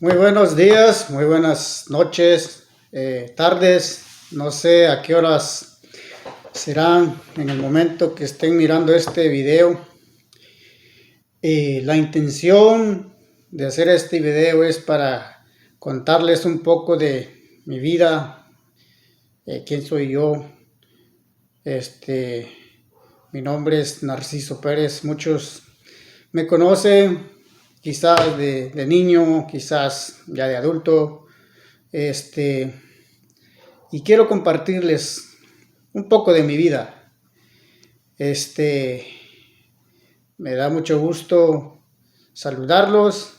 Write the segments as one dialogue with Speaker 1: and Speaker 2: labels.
Speaker 1: Muy buenos días, muy buenas noches, tardes. No sé a qué horas serán en el momento que estén mirando este video. La intención de hacer este video es para contarles un poco de mi vida, quién soy yo. Mi nombre es Narciso Pérez. Muchos me conocen, quizás de niño, quizás ya de adulto. Y quiero compartirles un poco de mi vida. Me da mucho gusto saludarlos.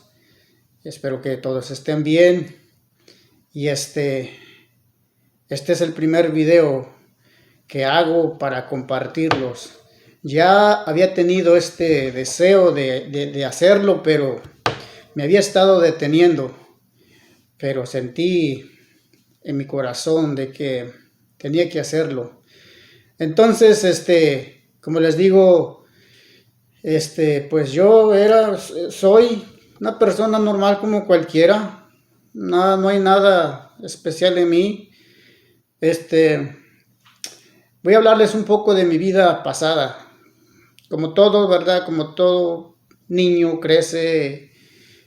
Speaker 1: Espero que todos estén bien. Y este es el primer video que hago para compartirlos. Ya había tenido este deseo de hacerlo, pero me había estado deteniendo. Pero sentí en mi corazón de que tenía que hacerlo. Entonces, como les digo, pues yo soy una persona normal como cualquiera. No hay nada especial en mí. Voy a hablarles un poco de mi vida pasada. Como todo, ¿verdad? Como todo niño crece,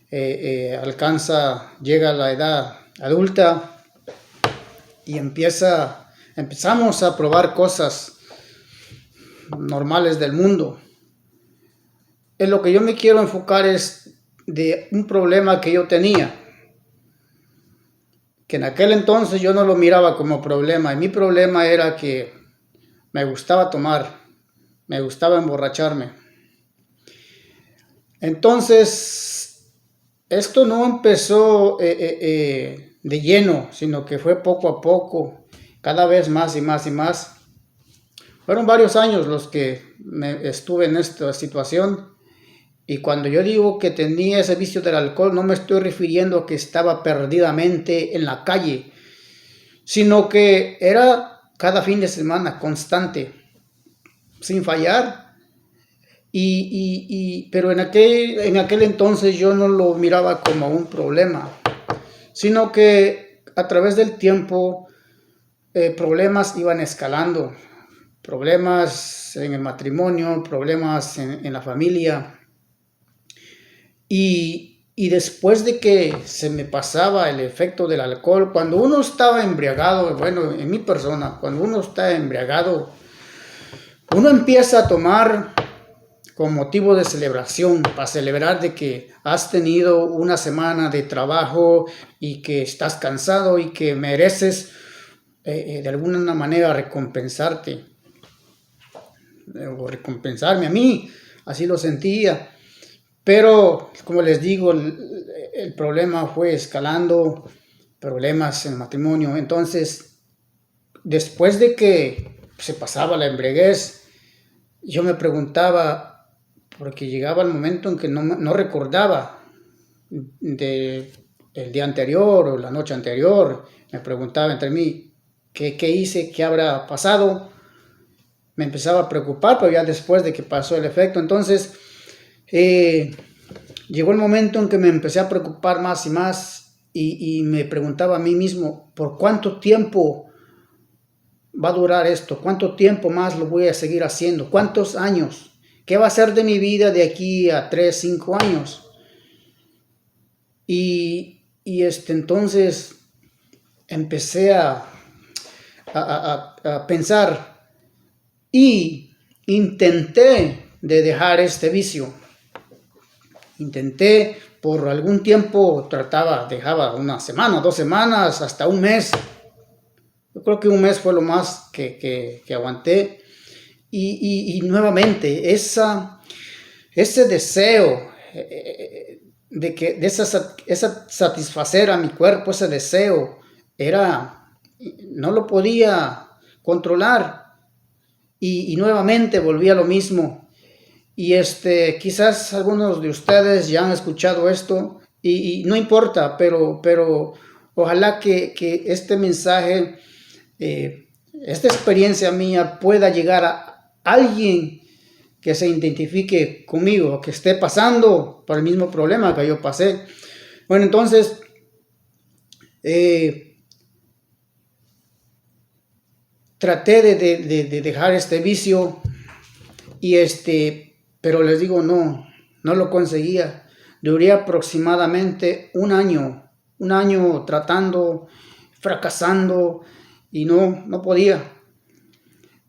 Speaker 1: llega a la edad adulta y empezamos a probar cosas normales del mundo. En lo que yo me quiero enfocar es de un problema que yo tenía, que en aquel entonces yo no lo miraba como problema, y mi problema era que me gustaba tomar, me gustaba emborracharme. Entonces, esto no empezó de lleno, sino que fue poco a poco, cada vez más y más y más. Fueron varios años los que estuve en esta situación. Y cuando yo digo que tenía ese vicio del alcohol, no me estoy refiriendo a que estaba perdidamente en la calle, sino que era cada fin de semana, constante, sin fallar. Pero en aquel entonces yo no lo miraba como un problema, sino que a través del tiempo problemas iban escalando, problemas en el matrimonio, problemas en la familia. Y después de que se me pasaba el efecto del alcohol, cuando uno estaba embriagado, bueno, en mi persona, cuando uno está embriagado, uno empieza a tomar con motivo de celebración, para celebrar de que has tenido una semana de trabajo y que estás cansado y que mereces de alguna manera recompensarte o recompensarme a mí, así lo sentía. Pero, como les digo, el problema fue escalando, problemas en el matrimonio. Entonces, después de que se pasaba la embriaguez, yo me preguntaba, porque llegaba el momento en que no recordaba el día anterior o la noche anterior. Me preguntaba entre mí, ¿qué hice? ¿Qué habrá pasado? Me empezaba a preocupar, pero ya después de que pasó el efecto, entonces llegó el momento en que me empecé a preocupar más y más y me preguntaba a mí mismo, ¿por cuánto tiempo va a durar esto? ¿Cuánto tiempo más lo voy a seguir haciendo? ¿Cuántos años? ¿Qué va a ser de mi vida de aquí a 3, 5 años? Entonces empecé a pensar y intenté de dejar este vicio. Intenté por algún tiempo, dejaba una semana, 2 semanas, hasta un mes. Yo creo que un mes fue lo más que aguanté. Y nuevamente, ese deseo esa satisfacer a mi cuerpo, ese deseo, no lo podía controlar. Y nuevamente volví a lo mismo. Y quizás algunos de ustedes ya han escuchado esto y no importa, pero ojalá que este mensaje, esta experiencia mía pueda llegar a alguien que se identifique conmigo, que esté pasando por el mismo problema que yo pasé. Bueno, entonces traté de dejar este vicio pero les digo, no lo conseguía. Duré aproximadamente un año tratando, fracasando y no podía.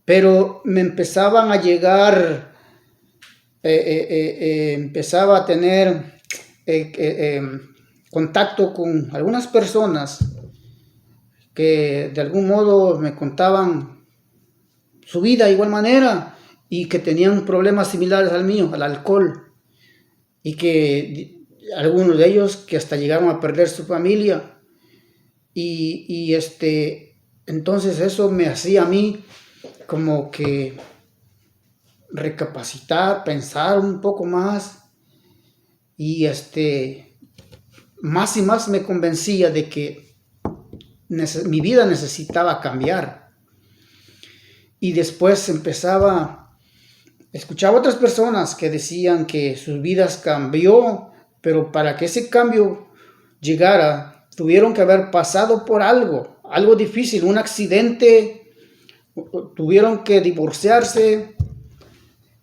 Speaker 1: Pero me empezaban a llegar, empezaba a tener contacto con algunas personas que de algún modo me contaban su vida de igual manera y que tenían problemas similares al mío, al alcohol, y que algunos de ellos que hasta llegaron a perder su familia entonces eso me hacía a mí como que recapacitar, pensar un poco más y más y más me convencía de que mi vida necesitaba cambiar. Y después escuchaba otras personas que decían que sus vidas cambió, pero para que ese cambio llegara, tuvieron que haber pasado por algo difícil, un accidente, tuvieron que divorciarse,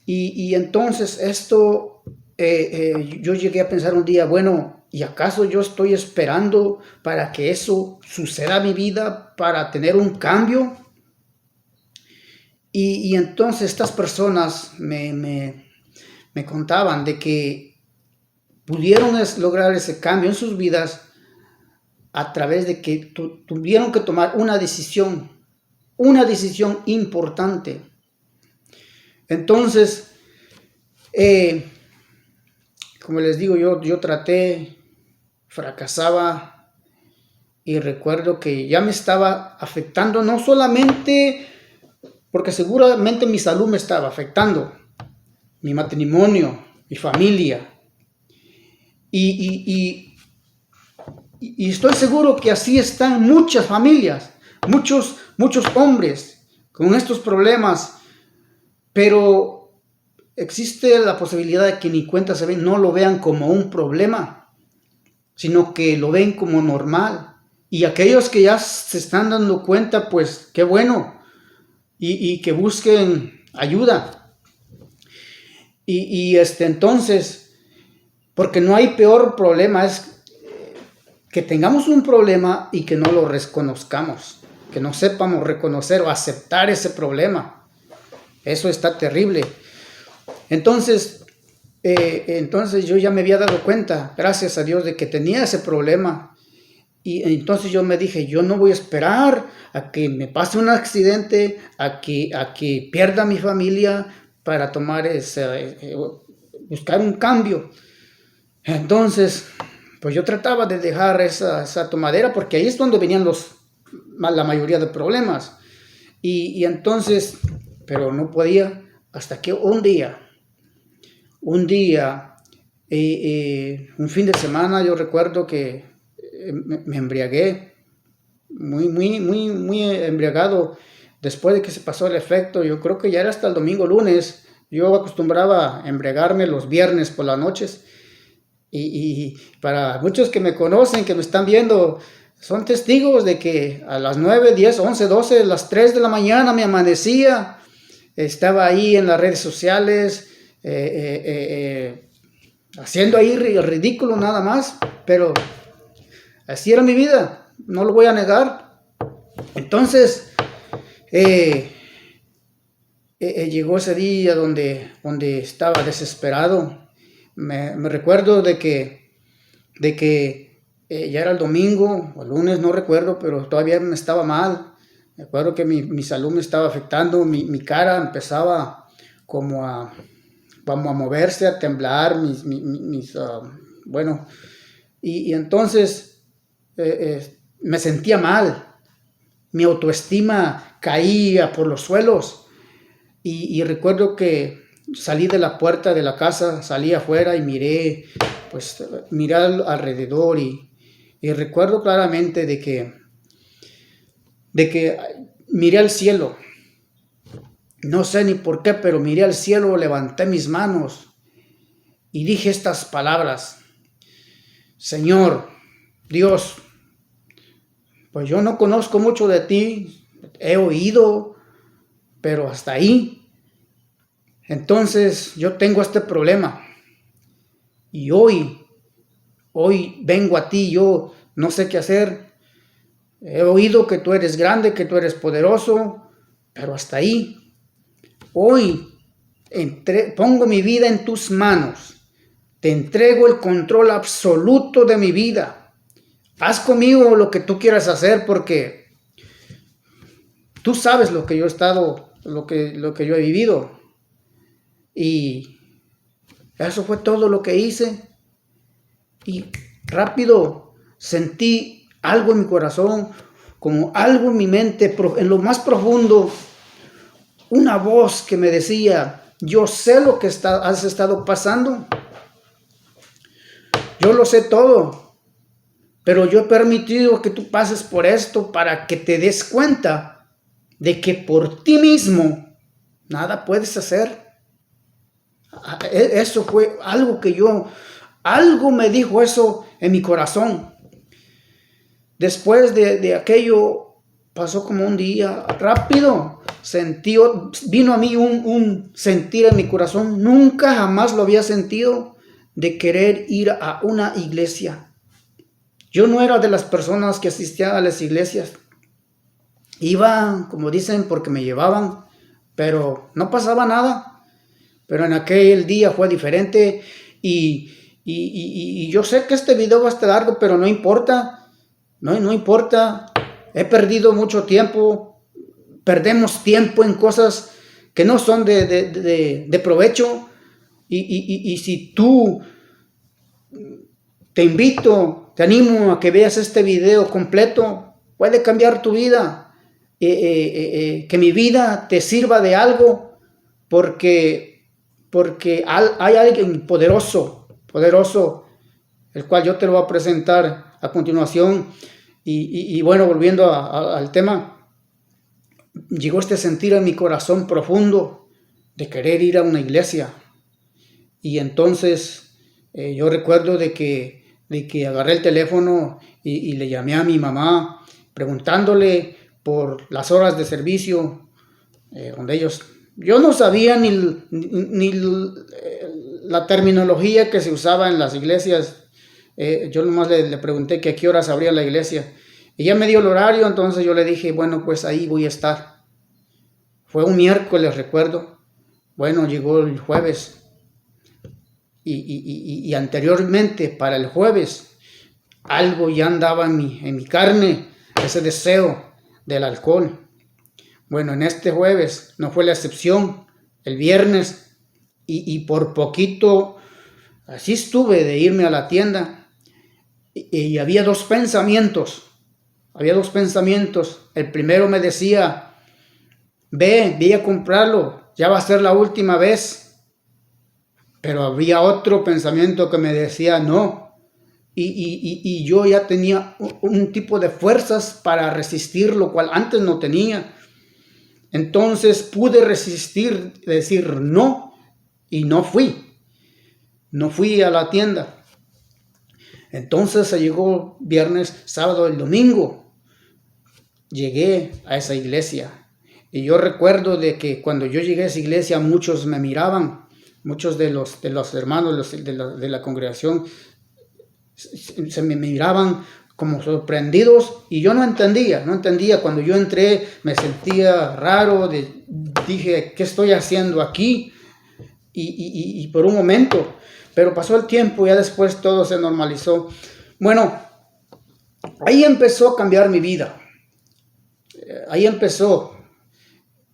Speaker 1: y entonces esto, yo llegué a pensar un día, bueno, ¿y acaso yo estoy esperando para que eso suceda en mi vida, para tener un cambio? Y entonces estas personas me contaban de que pudieron lograr ese cambio en sus vidas a través de que tuvieron que tomar una decisión importante. Entonces, como les digo, yo traté, fracasaba, y recuerdo que ya me estaba afectando, no solamente porque seguramente mi salud me estaba afectando, mi matrimonio, mi familia, y estoy seguro que así están muchas familias, muchos hombres con estos problemas, pero existe la posibilidad de que ni cuenta se ven, no lo vean como un problema, sino que lo ven como normal. Y aquellos que ya se están dando cuenta, pues qué bueno, y que busquen ayuda. Entonces, porque no hay peor problema, es que tengamos un problema y que no lo reconozcamos, que no sepamos reconocer o aceptar ese problema. Eso está terrible. Entonces yo ya me había dado cuenta, gracias a Dios, de que tenía ese problema. Y entonces yo me dije, yo no voy a esperar a que me pase un accidente, a que pierda mi familia para buscar un cambio. Entonces, pues yo trataba de dejar esa tomadera, porque ahí es donde venían la mayoría de problemas. Y entonces, pero no podía, hasta que un día, un fin de semana, yo recuerdo que me embriagué, muy embriagado. Después de que se pasó el efecto, yo creo que ya era hasta el domingo, lunes. Yo acostumbraba a embriagarme los viernes por las noches. Y para muchos que me conocen, que me están viendo, son testigos de que a las 9, 10, 11, 12, las 3 de la mañana me amanecía. Estaba ahí en las redes sociales, haciendo ahí el ridículo nada más, pero así era mi vida, no lo voy a negar. Entonces, llegó ese día donde estaba desesperado. Me recuerdo de que ya era el domingo o el lunes, no recuerdo, pero todavía me estaba mal. Me acuerdo que mi salud me estaba afectando, mi cara empezaba como a moverse, a temblar, y entonces me sentía mal, mi autoestima caía por los suelos, y recuerdo que salí de la puerta de la casa, salí afuera y miré alrededor, y recuerdo claramente de que miré al cielo. No sé ni por qué, pero miré al cielo, levanté mis manos y dije estas palabras: Señor, Dios, pues yo no conozco mucho de ti, he oído, pero hasta ahí. Entonces yo tengo este problema y hoy vengo a ti, yo no sé qué hacer. He oído que tú eres grande, que tú eres poderoso, pero hasta ahí. Hoy pongo mi vida en tus manos. Te entrego el control absoluto de mi vida. Haz conmigo lo que tú quieras hacer, porque tú sabes lo que yo he estado, lo que yo he vivido. Y eso fue todo lo que hice. Y rápido sentí algo en mi corazón, como algo en mi mente, en lo más profundo, una voz que me decía: yo sé lo que has estado pasando. Yo lo sé todo, pero yo he permitido que tú pases por esto para que te des cuenta de que por ti mismo nada puedes hacer. Eso fue algo que algo me dijo eso en mi corazón. Después de aquello, pasó como un día rápido. Vino a mí un sentir en mi corazón. Nunca jamás lo había sentido, de querer ir a una iglesia. Yo no era de las personas que asistían a las iglesias. Iba, como dicen, porque me llevaban, pero no pasaba nada. Pero en aquel día fue diferente y yo sé que este video va a estar largo, pero no importa, no importa. He perdido mucho tiempo, perdemos tiempo en cosas que no son de provecho. Y si tú, te invito, te animo a que veas este video completo, puede cambiar tu vida, que mi vida te sirva de algo, porque hay alguien poderoso, el cual yo te lo voy a presentar a continuación. Y bueno, volviendo al tema, llegó este sentir en mi corazón profundo de querer ir a una iglesia. Y entonces yo recuerdo de que agarré el teléfono y le llamé a mi mamá preguntándole por las horas de servicio donde ellos... Yo no sabía ni la terminología que se usaba en las iglesias. Yo nomás le pregunté que a qué horas abría la iglesia. Ella me dio el horario, entonces yo le dije, bueno, pues ahí voy a estar. Fue un miércoles, recuerdo. Bueno, llegó el jueves. Y anteriormente, para el jueves, algo ya andaba en mi carne, ese deseo del alcohol. Bueno, en este jueves no fue la excepción, el viernes, y por poquito, así estuve de irme a la tienda, y había dos pensamientos. El primero me decía, ve a comprarlo, ya va a ser la última vez. Pero había otro pensamiento que me decía no. Y yo ya tenía un tipo de fuerzas para resistir, lo cual antes no tenía. Entonces pude resistir, decir no, y no fui. No fui a la tienda. Entonces se llegó viernes, sábado, el domingo. Llegué a esa iglesia. Y yo recuerdo de que cuando yo llegué a esa iglesia, muchos me miraban. Muchos de los hermanos de la congregación se me miraban como sorprendidos y yo no entendía. Cuando yo entré me sentía raro, dije, ¿qué estoy haciendo aquí? Y por un momento, pero pasó el tiempo, ya después todo se normalizó. Bueno, ahí empezó a cambiar mi vida. Ahí empezó.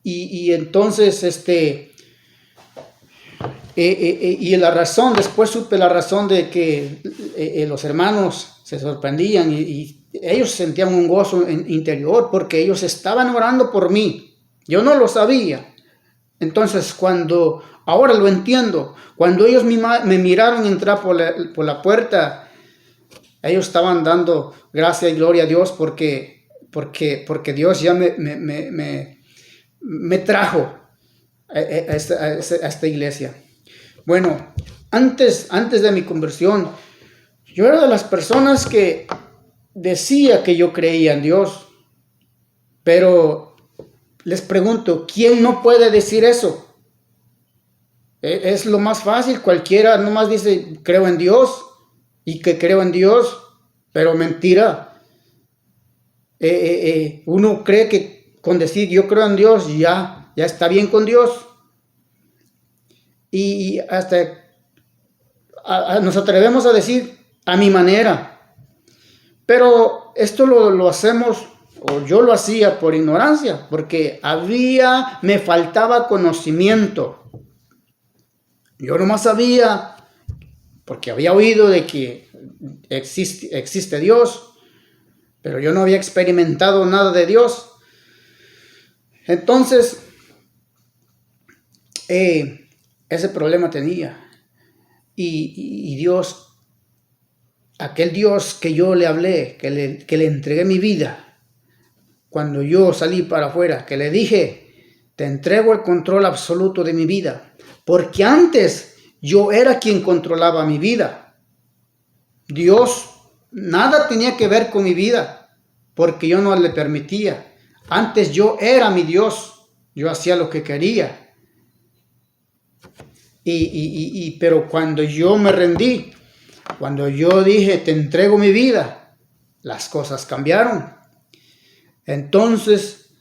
Speaker 1: Y entonces, y la razón, después supe la razón de que los hermanos se sorprendían y ellos sentían un gozo interior porque ellos estaban orando por mí. Yo no lo sabía. Entonces, ahora lo entiendo, cuando ellos me miraron entrar por la puerta, ellos estaban dando gracia y gloria a Dios porque Dios ya me trajo a esta iglesia. Bueno, antes de mi conversión, yo era de las personas que decía que yo creía en Dios, pero les pregunto, ¿quién no puede decir eso? Es lo más fácil, cualquiera nomás dice, creo en Dios, y que creo en Dios, pero mentira. Uno cree que con decir yo creo en Dios, ya está bien con Dios. Y hasta nos atrevemos a decir a mi manera. Pero esto lo hacemos, o yo lo hacía por ignorancia, porque me faltaba conocimiento. Yo nomás sabía, porque había oído de que existe Dios, pero yo no había experimentado nada de Dios. Entonces, ese problema tenía. Y Dios, aquel Dios que yo le hablé, que le entregué mi vida, cuando yo salí para afuera, que le dije, te entrego el control absoluto de mi vida, porque antes yo era quien controlaba mi vida. Dios nada tenía que ver con mi vida, porque yo no le permitía. Antes yo era mi Dios, yo hacía lo que quería. Pero cuando yo me rendí, cuando yo dije, te entrego mi vida, las cosas cambiaron. Entonces,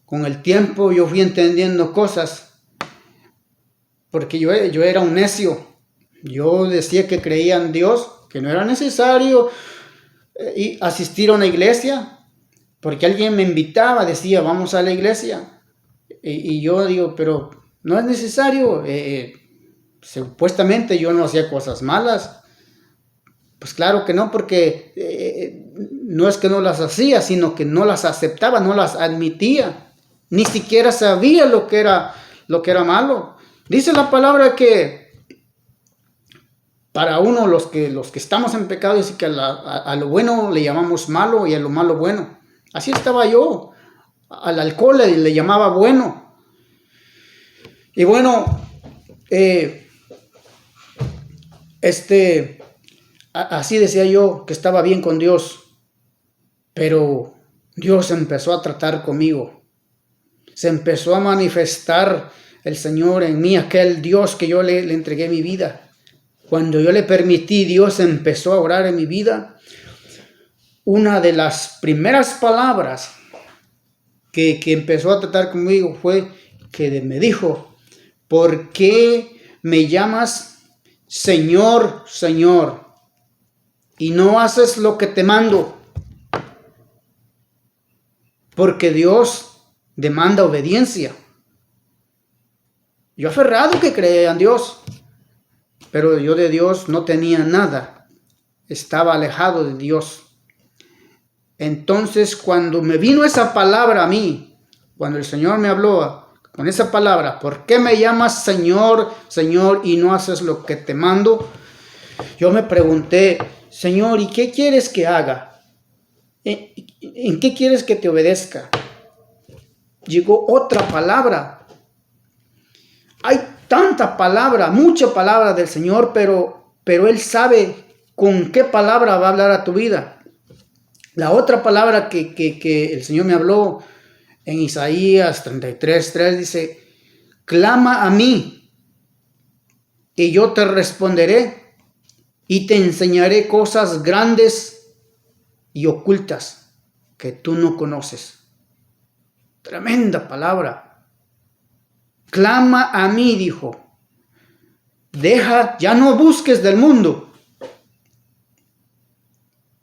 Speaker 1: con el tiempo yo fui entendiendo cosas, porque yo era un necio. Yo decía que creía en Dios, que no era necesario asistir a una iglesia, porque alguien me invitaba, decía, vamos a la iglesia. Y yo digo, pero no es necesario. Supuestamente yo no hacía cosas malas. Pues claro que no, porque no es que no las hacía, sino que no las aceptaba, no las admitía. Ni siquiera sabía lo que era malo. Dice la palabra que para uno, los que estamos en pecado, dice que a lo bueno le llamamos malo y a lo malo bueno. Así estaba yo. Al alcohol le llamaba bueno. Y bueno, así decía yo que estaba bien con Dios. Pero Dios empezó a tratar conmigo. Se empezó a manifestar el Señor en mí, aquel Dios que yo le entregué mi vida. Cuando yo le permití, Dios empezó a orar en mi vida. Una de las primeras palabras que empezó a tratar conmigo fue que me dijo, ¿por qué me llamas Señor, Señor, y no haces lo que te mando? Porque Dios demanda obediencia. Yo aferrado que creía en Dios, pero yo de Dios no tenía nada. Estaba alejado de Dios. Entonces, cuando me vino esa palabra a mí, cuando el Señor me habló con esa palabra, ¿por qué me llamas Señor, Señor, y no haces lo que te mando? Yo me pregunté, Señor, ¿y qué quieres que haga? ¿En qué quieres que te obedezca? Llegó otra palabra. Hay tanta palabra, mucha palabra del Señor, pero Él sabe con qué palabra va a hablar a tu vida. La otra palabra que el Señor me habló en Isaías 33:3 dice, clama a mí y yo te responderé y te enseñaré cosas grandes y ocultas que tú no conoces. Tremenda palabra. Clama a mí, dijo. Ya no busques del mundo.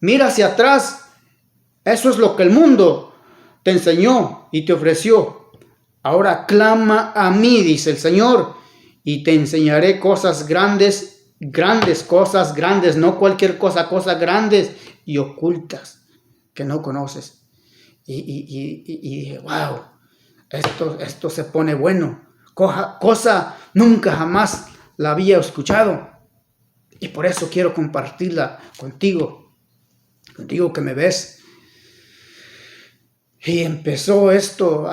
Speaker 1: Mira hacia atrás. Eso es lo que el mundo te enseñó y te ofreció. Ahora clama a mí, dice el Señor, y te enseñaré cosas grandes, cosas grandes, no cualquier cosa, cosas grandes y ocultas que no conoces. Y dije, wow, esto se pone bueno. Cosa nunca jamás la había escuchado. Y por eso quiero compartirla contigo que me ves. Y empezó esto,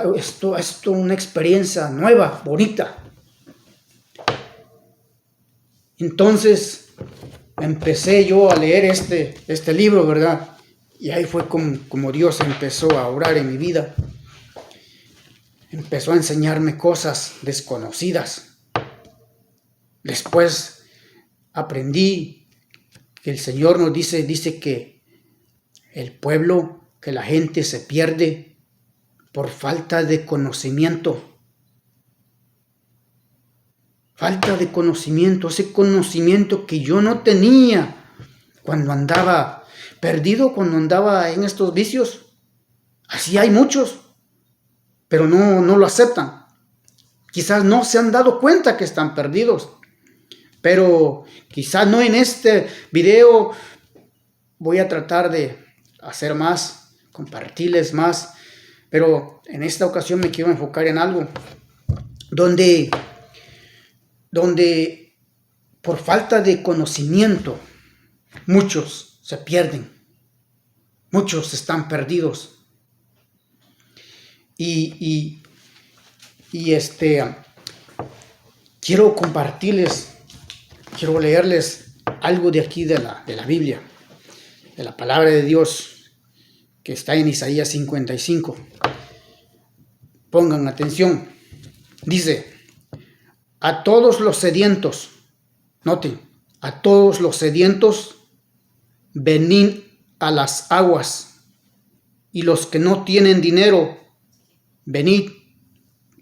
Speaker 1: una experiencia nueva, bonita. Entonces empecé yo a leer este libro, ¿verdad? Y ahí fue como Dios empezó a obrar en mi vida. Empezó a enseñarme cosas desconocidas. Después aprendí que el Señor nos dice que el pueblo, que la gente se pierde por falta de conocimiento. Falta de conocimiento, ese conocimiento que yo no tenía cuando andaba perdido, cuando andaba en estos vicios. Así hay muchos, pero no lo aceptan. Quizás no se han dado cuenta que están perdidos, pero quizás no en este video. Voy a tratar de hacer más, compartirles más, pero en esta ocasión me quiero enfocar en algo donde por falta de conocimiento muchos se pierden, muchos están perdidos. Y quiero compartirles, quiero leerles algo de aquí de la Biblia, de la palabra de Dios, que está en Isaías 55. Pongan atención. Dice: a todos los sedientos, noten, a todos los sedientos, venid a las aguas, y los que no tienen dinero, venid,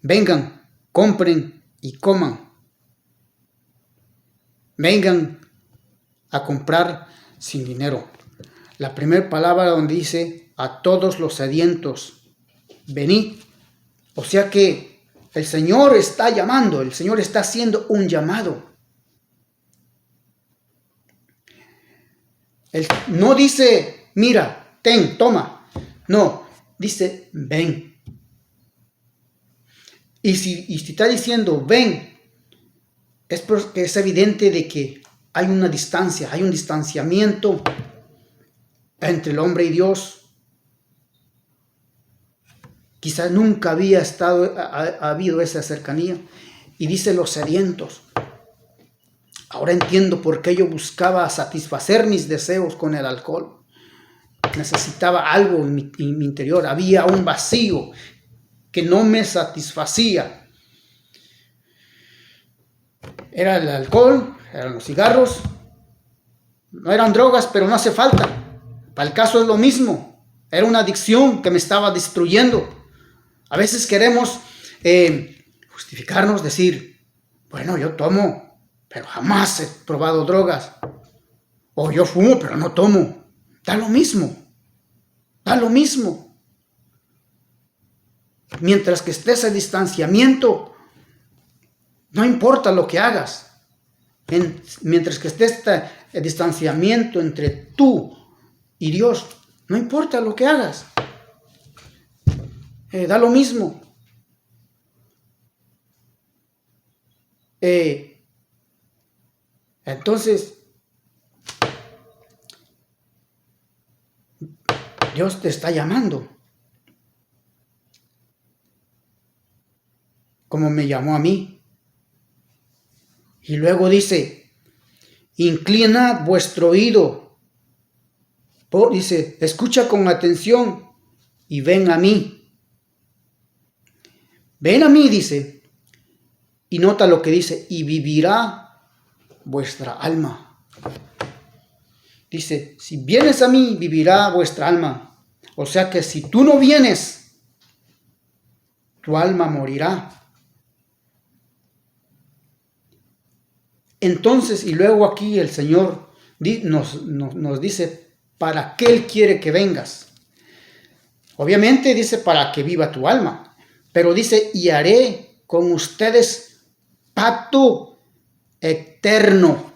Speaker 1: vengan, compren y coman. Vengan a comprar sin dinero. La primera palabra donde dice a todos los sedientos, venid. O sea que el Señor está llamando, el Señor está haciendo un llamado. Él no dice, mira, ten, toma. No, dice, ven. Y si está diciendo, ven, es porque es evidente de que hay una distancia, hay un distanciamiento entre el hombre y Dios. Quizás nunca había habido esa cercanía. Y dice los sedientos. Ahora entiendo por qué yo buscaba satisfacer mis deseos con el alcohol. Necesitaba algo en mi interior. Había un vacío que no me satisfacía. Era el alcohol, eran los cigarros. No eran drogas, pero no hace falta. Para el caso es lo mismo. Era una adicción que me estaba destruyendo. A veces queremos justificarnos, decir, bueno, yo tomo, pero jamás he probado drogas. O yo fumo, pero no tomo. Da lo mismo. Da lo mismo. Mientras que estés en distanciamiento, no importa lo que hagas. Mientras que estés en distanciamiento entre tú y Dios, no importa lo que hagas. Da lo mismo. Entonces, Dios te está llamando. Como me llamó a mí. Y luego dice, inclinad vuestro oído. Dice, escucha con atención y ven a mí. Ven a mí, dice, y nota lo que dice, y vivirá vuestra alma. Dice, si vienes a mí, vivirá vuestra alma. O sea que si tú no vienes, tu alma morirá. Entonces, y luego aquí el Señor nos dice, ¿para qué Él quiere que vengas? Obviamente dice, para que viva tu alma. Pero dice, y haré con ustedes pacto eterno.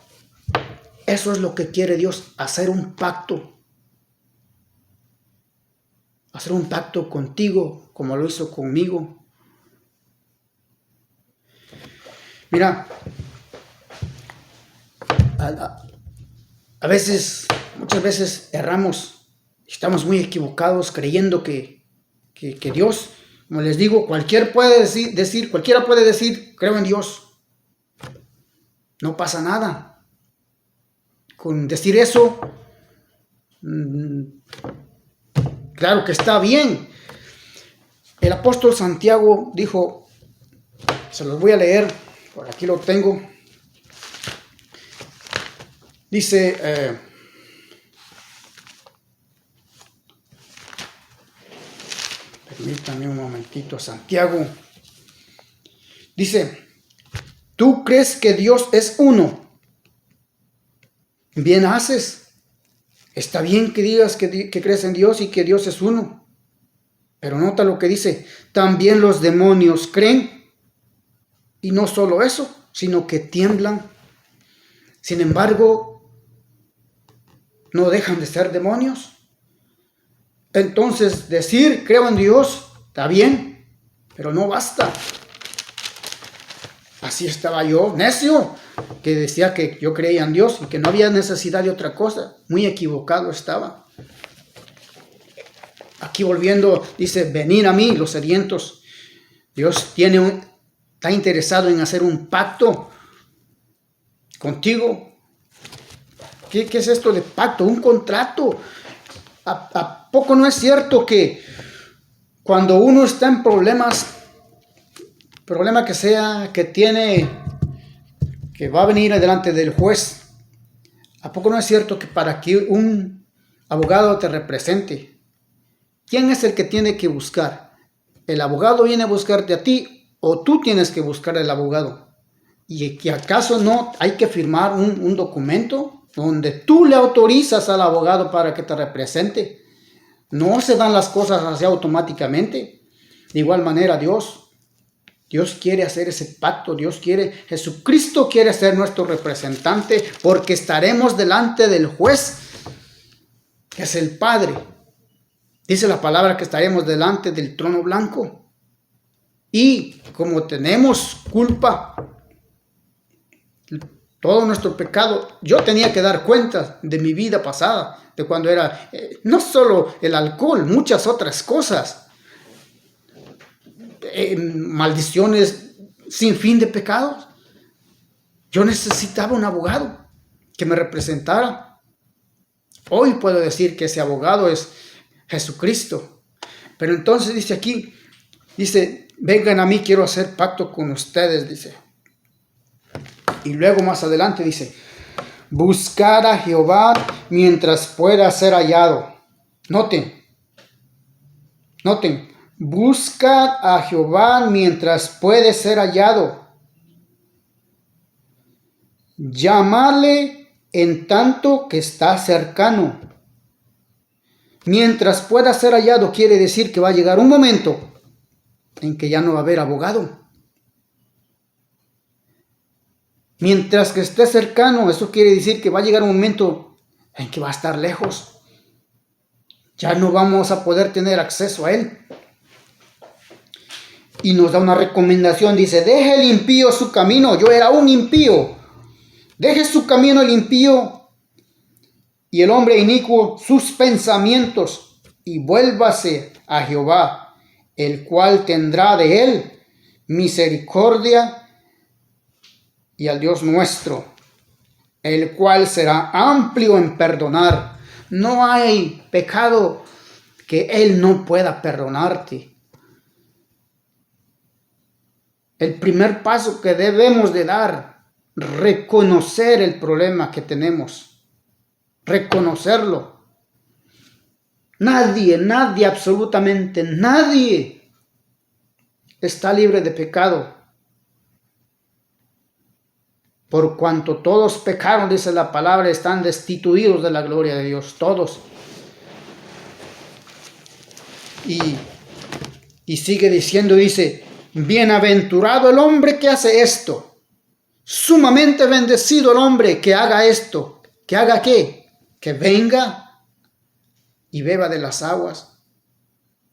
Speaker 1: Eso es lo que quiere Dios, hacer un pacto. Hacer un pacto contigo, como lo hizo conmigo. Mira, muchas veces erramos, estamos muy equivocados creyendo que Dios, como les digo, cualquiera puede decir, creo en Dios. No pasa nada. Con decir eso, Claro que está bien. El apóstol Santiago dijo, se los voy a leer, por aquí lo tengo. Dice, permítanme un momentito, Santiago. Dice, ¿tú crees que Dios es uno? Bien haces. Está bien que digas que crees en Dios y que Dios es uno. Pero nota lo que dice, también los demonios creen. Y no solo eso, sino que tiemblan. Sin embargo, no dejan de ser demonios. Entonces, decir creo en Dios está bien, pero no basta. Así estaba yo, necio, que decía que yo creía en Dios y que no había necesidad de otra cosa. Muy equivocado estaba. Aquí volviendo, dice, venid a mí los sedientos. Dios está interesado en hacer un pacto contigo. ¿Qué es esto de pacto? Un contrato. ¿A poco no es cierto que cuando uno está en problemas, problema que sea, que va a venir delante del juez, ¿a poco no es cierto que para que un abogado te represente, quién es el que tiene que buscar? ¿El abogado viene a buscarte a ti o tú tienes que buscar al abogado? ¿Y que acaso no hay que firmar un documento donde tú le autorizas al abogado para que te represente? No se dan las cosas así automáticamente. De igual manera Dios quiere hacer ese pacto. Jesucristo quiere ser nuestro representante porque estaremos delante del juez, que es el Padre. Dice la palabra que estaremos delante del trono blanco. Y como tenemos culpa, todo nuestro pecado, yo tenía que dar cuenta de mi vida pasada, de cuando era, no solo el alcohol, muchas otras cosas, maldiciones, sin fin de pecados. Yo necesitaba un abogado que me representara. Hoy puedo decir que ese abogado es Jesucristo. Pero entonces dice aquí, vengan a mí, quiero hacer pacto con ustedes, dice. Y luego más adelante dice, buscar a Jehová mientras pueda ser hallado. Noten, buscar a Jehová mientras puede ser hallado. Llámale en tanto que está cercano. Mientras pueda ser hallado quiere decir que va a llegar un momento en que ya no va a haber abogado. Mientras que esté cercano, eso quiere decir que va a llegar un momento en que va a estar lejos. Ya no vamos a poder tener acceso a él. Y nos da una recomendación, dice, deje el impío su camino. Yo era un impío. Deje su camino el impío y el hombre inicuo sus pensamientos y vuélvase a Jehová, el cual tendrá de él misericordia, y al Dios nuestro, el cual será amplio en perdonar. No hay pecado que Él no pueda perdonarte. El primer paso que debemos de dar, reconocer el problema que tenemos, reconocerlo. Nadie, absolutamente nadie está libre de pecado. Por cuanto todos pecaron, dice la palabra, están destituidos de la gloria de Dios, todos. Y sigue diciendo, dice, bienaventurado el hombre que hace esto. Sumamente bendecido el hombre que haga esto. ¿Que haga qué? Que venga y beba de las aguas.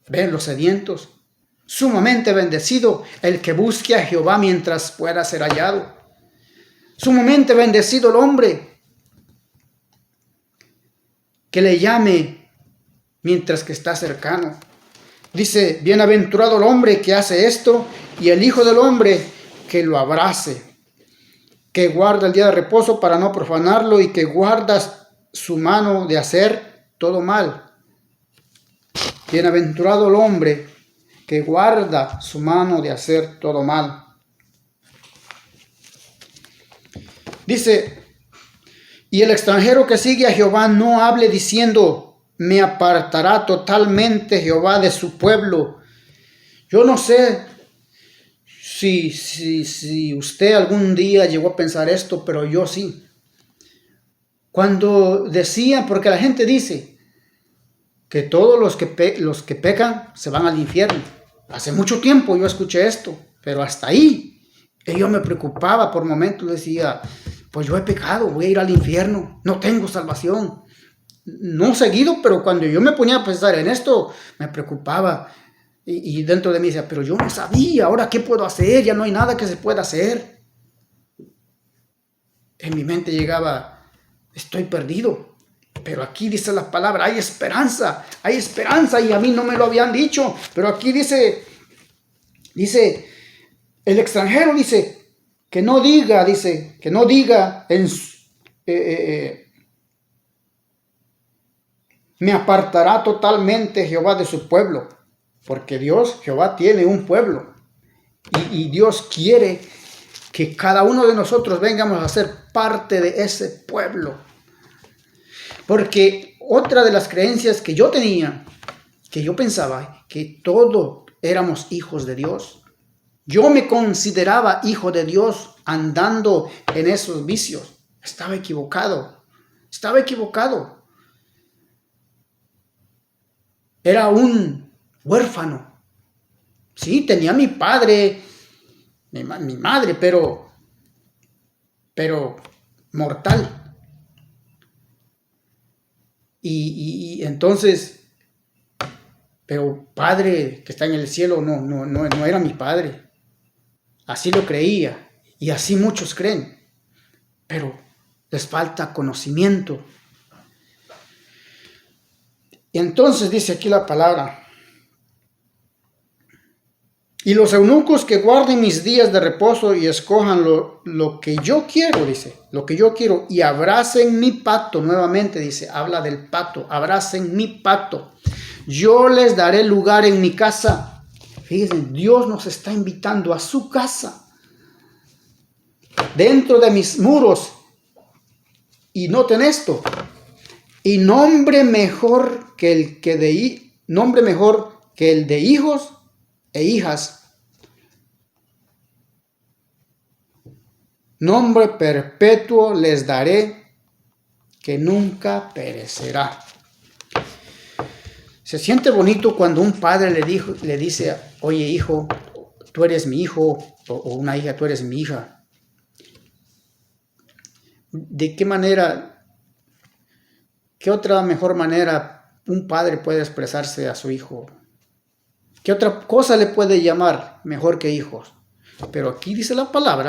Speaker 1: Ven los sedientos. Sumamente bendecido el que busque a Jehová mientras pueda ser hallado. Sumamente bendecido el hombre que le llame mientras que está cercano. Dice, bienaventurado el hombre que hace esto y el Hijo del Hombre que lo abrace, que guarda el día de reposo para no profanarlo y que guarda su mano de hacer todo mal. Bienaventurado el hombre que guarda su mano de hacer todo mal. Dice, y el extranjero que sigue a Jehová no hable diciendo, me apartará totalmente Jehová de su pueblo. Yo no sé si usted algún día llegó a pensar esto, pero yo sí. Cuando decían, porque la gente dice que todos los que pecan se van al infierno. Hace mucho tiempo yo escuché esto, pero hasta ahí. Y yo me preocupaba por momentos, decía, pues yo he pecado, voy a ir al infierno, no tengo salvación. No seguido, pero cuando yo me ponía a pensar en esto, me preocupaba. Y dentro de mí decía, pero yo no sabía, ahora qué puedo hacer, ya no hay nada que se pueda hacer. En mi mente llegaba, estoy perdido. Pero aquí dice la palabra, hay esperanza, y a mí no me lo habían dicho. Pero aquí dice, el extranjero dice, que no diga me apartará totalmente Jehová de su pueblo, porque Jehová tiene un pueblo, y Dios quiere que cada uno de nosotros vengamos a ser parte de ese pueblo. Porque otra de las creencias que yo tenía, que yo pensaba que todos éramos hijos de Dios. Yo me consideraba hijo de Dios andando en esos vicios. Estaba equivocado. Era un huérfano. Sí, tenía mi padre, mi madre, pero mortal. Y entonces, pero padre que está en el cielo no era mi padre. Así lo creía, y así muchos creen, pero les falta conocimiento. Y entonces dice aquí la palabra, y los eunucos que guarden mis días de reposo y escojan lo que yo quiero, dice, lo que yo quiero, y abracen mi pacto, nuevamente dice, habla del pacto, abracen mi pacto, yo les daré lugar en mi casa. Fíjense, Dios nos está invitando a su casa, dentro de mis muros. Y noten esto, y nombre mejor que el de hijos e hijas, nombre perpetuo les daré, que nunca perecerá. Se siente bonito cuando un padre le dice, oye hijo, tú eres mi hijo, o una hija, tú eres mi hija. ¿De qué manera, qué otra mejor manera un padre puede expresarse a su hijo? ¿Qué otra cosa le puede llamar mejor que hijos? Pero aquí dice la palabra